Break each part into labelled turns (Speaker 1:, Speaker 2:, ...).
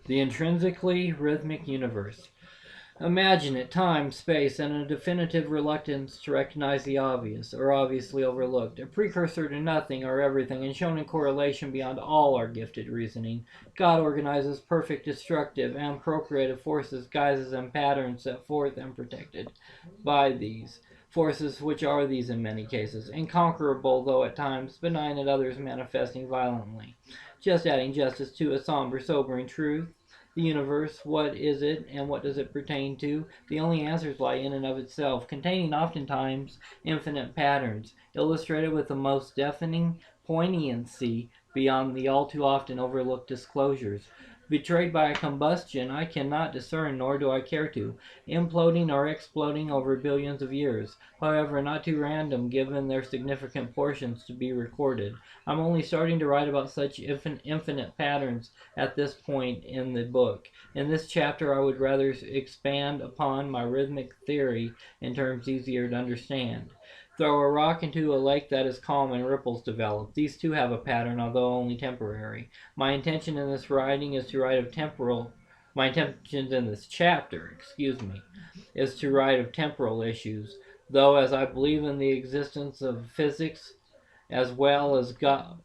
Speaker 1: The intrinsically rhythmic universe. Imagine it, time, space, and a definitive reluctance to recognize the obvious, or obviously overlooked, a precursor to nothing or everything, and shown in correlation beyond all our gifted reasoning. God organizes perfect destructive and procreative forces, guises, and patterns set forth and protected by these. Forces which are these in many cases, inconquerable though at times, benign at others manifesting violently. Just adding justice to a somber, sobering truth. The universe, what is it and what does it pertain to? The only answers lie in and of itself, containing oftentimes infinite patterns, illustrated with the most deafening poignancy beyond the all too often overlooked disclosures. Betrayed by a combustion I cannot discern, nor do I care to, imploding or exploding over billions of years, however not too random given their significant portions to be recorded. I'm only starting to write about such infinite patterns at this point in the book. In this chapter I would rather expand upon my rhythmic theory in terms easier to understand. Throw a rock into a lake that is calm and ripples develop. These too have a pattern, although only temporary. My intention in this writing is to write of temporal my intention in this chapter, is to write of temporal issues, though as I believe in the existence of physics as well as God,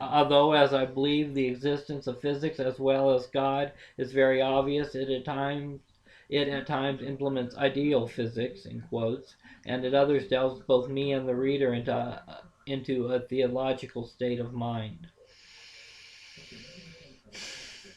Speaker 1: although as I believe the existence of physics as well as God is very obvious, it at times implements ideal physics, in quotes, and at others delves both me and the reader into a theological state of mind.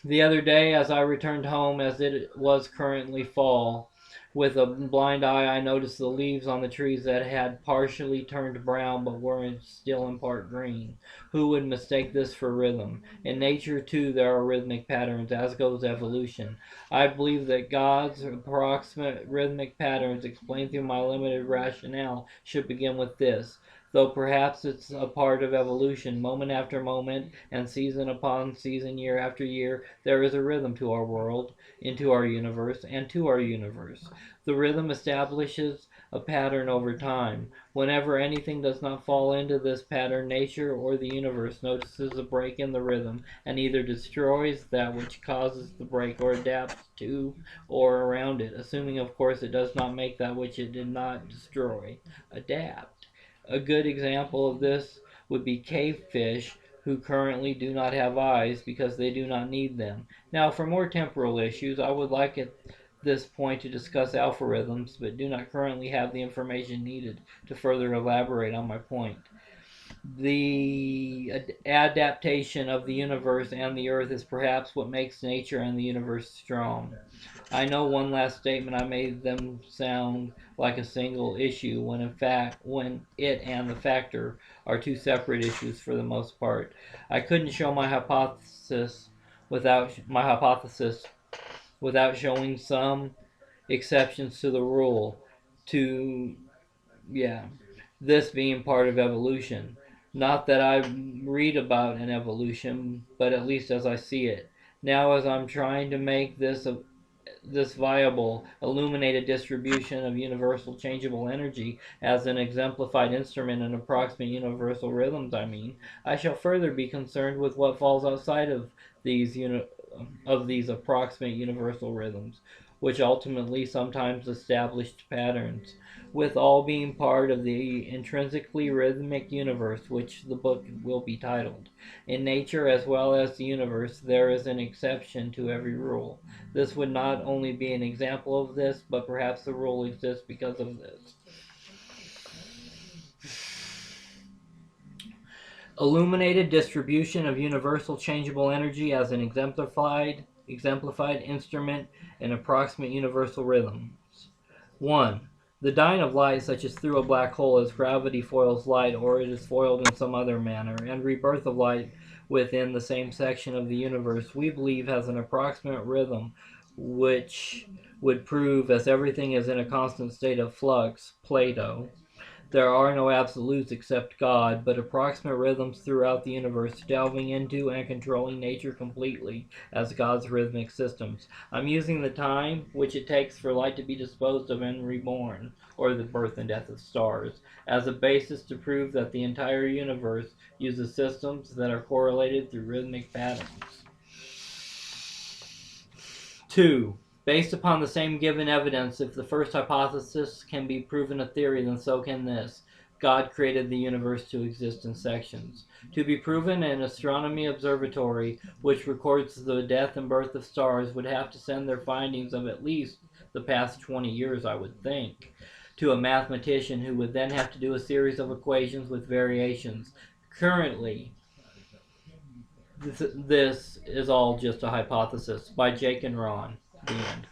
Speaker 1: The other day, as I returned home, as it was currently fall, with a blind eye I noticed the leaves on the trees that had partially turned brown but were still in part green. Who would mistake this for rhythm? In nature, too, there are rhythmic patterns, as goes evolution. I believe that God's approximate rhythmic patterns, explained through my limited rationale, should begin with this. Though perhaps it's a part of evolution, moment after moment, and season upon season, year after year, there is a rhythm to our world, into our universe, and to our universe. The rhythm establishes a pattern over time. Whenever anything does not fall into this pattern, nature or the universe notices a break in the rhythm and either destroys that which causes the break or adapts to or around it, assuming, of course, it does not make that which it did not destroy adapt. A good example of this would be cave fish, who currently do not have eyes because they do not need them. Now, for more temporal issues, I would like at this point to discuss algorithms, but do not currently have the information needed to further elaborate on my point. The adaptation of the universe and the earth is perhaps what makes nature and the universe strong. I know one last statement I made them sound like a single issue when it and the factor are two separate issues for the most part. I couldn't show my hypothesis without showing some exceptions to the rule. To yeah, this being part of evolution. Not that I read about an evolution, but at least as I see it. Now, as I'm trying to make this viable, illuminated distribution of universal changeable energy as an exemplified instrument in approximate universal rhythms, I shall further be concerned with what falls outside of these approximate universal rhythms, which ultimately sometimes established patterns, with all being part of the intrinsically rhythmic universe which the book will be titled. In nature as well as the universe, there is an exception to every rule. This would not only be an example of this, but perhaps the rule exists because of this. Illuminated distribution of universal changeable energy as an exemplified instrument in approximate universal rhythms. 1. The dying of light, such as through a black hole as gravity foils light or it is foiled in some other manner, and rebirth of light within the same section of the universe, we believe has an approximate rhythm which would prove, as everything is in a constant state of flux, Plato, there are no absolutes except God, but approximate rhythms throughout the universe, delving into and controlling nature completely as God's rhythmic systems. I'm using the time which it takes for light to be disposed of and reborn, or the birth and death of stars, as a basis to prove that the entire universe uses systems that are correlated through rhythmic patterns. 2. Based upon the same given evidence, if the first hypothesis can be proven a theory, then so can this. God created the universe to exist in sections. To be proven, an astronomy observatory, which records the death and birth of stars, would have to send their findings of at least the past 20 years, I would think, to a mathematician who would then have to do a series of equations with variations. Currently, this is all just a hypothesis. By Jake and Ron. The end.